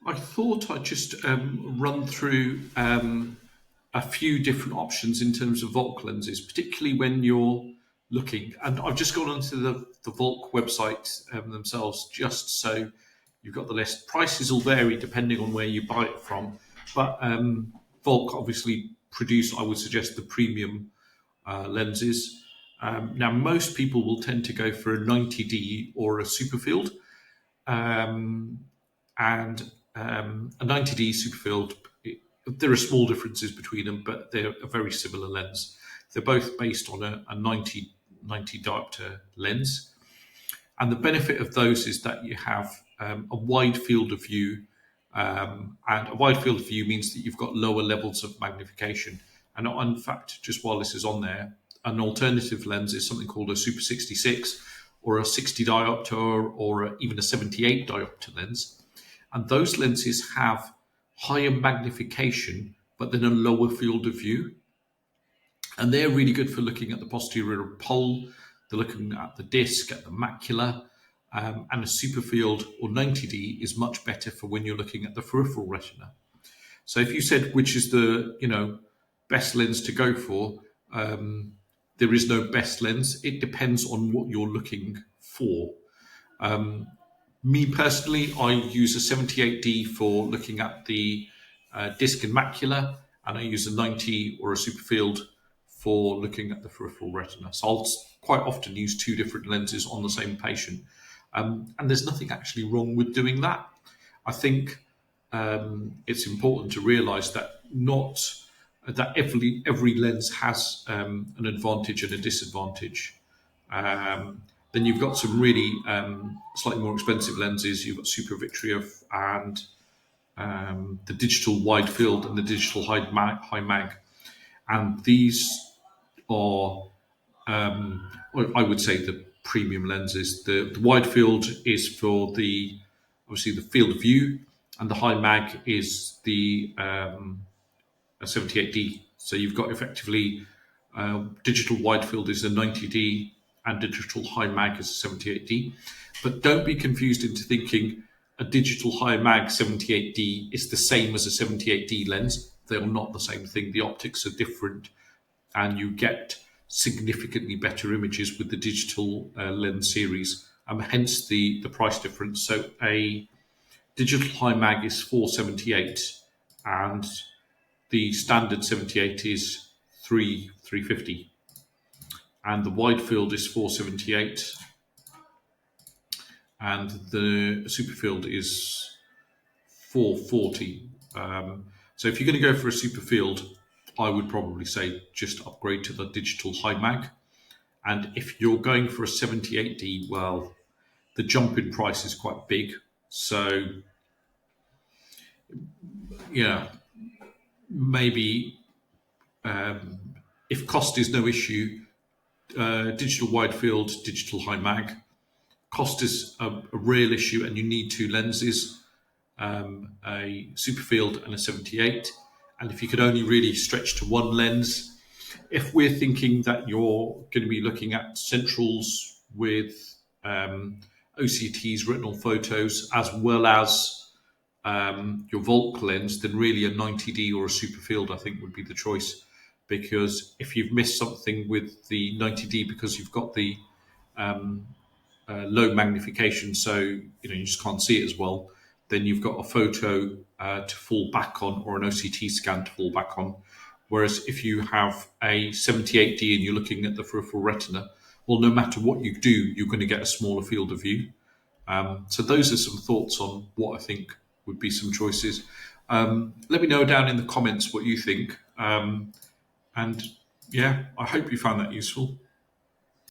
I thought I'd just run through a few different options in terms of Volk lenses, particularly when you're looking. And I've just gone onto the Volk website themselves, just so you've got the list. Prices will vary depending on where you buy it from, but Volk obviously produce, I would suggest, the premium lenses. Now, most people will tend to go for a 90D or a superfield. And a 90D superfield, there are small differences between them, but they're a very similar lens. They're both based on a 90 diopter lens. And the benefit of those is that you have a wide field of view. And a wide field of view means that you've got lower levels of magnification. And in fact, just while this is on there, an alternative lens is something called a Super 66 or a 60 diopter or even a 78 diopter lens. And those lenses have higher magnification, but then a lower field of view. And they're really good for looking at the posterior pole. They're looking at the disc, at the macula. And a superfield or 90D is much better for when you're looking at the peripheral retina. So if you said which is the best lens to go for, there is no best lens. It depends on what you're looking for. Me personally, I use a 78D for looking at the disc and macula, and I use a 90 or a superfield for looking at the peripheral retina. So I'll quite often use two different lenses on the same patient. And there's nothing actually wrong with doing that. I think it's important to realise that every lens has an advantage and a disadvantage. Then you've got some really slightly more expensive lenses. You've got Super Vitreous and the digital wide field and the digital high mag. And these are, I would say, the premium lenses. The wide field is for obviously the field of view, and the high mag is the 78D. So you've got effectively digital wide field is a 90D and digital high mag is a 78D. But don't be confused into thinking a digital high mag 78D is the same as a 78D lens. They're not the same thing. The optics are different, and you get significantly better images with the digital lens series, hence the price difference. So a digital high mag is 478, and the standard 78 is 350, and the wide field is 478, and the superfield is 440. So if you're going to go for a superfield, I would probably say just upgrade to the digital high mag. And if you're going for a 78D, well, the jump in price is quite big. So, yeah, maybe if cost is no issue, digital wide field, digital high mag. Cost is a real issue, and you need two lenses, a superfield and a 78. And if you could only really stretch to one lens, if we're thinking that you're going to be looking at centrals with OCTs, retinal photos, as well as your Volk lens, then really a 90D or a superfield, I think, would be the choice. Because if you've missed something with the 90D because you've got the low magnification, so you just can't see it as well, then you've got a photo to fall back on or an OCT scan to fall back on. Whereas if you have a 78D and you're looking at the peripheral retina, well, no matter what you do, you're going to get a smaller field of view. So those are some thoughts on what I think would be some choices. Let me know down in the comments what you think. And yeah, I hope you found that useful.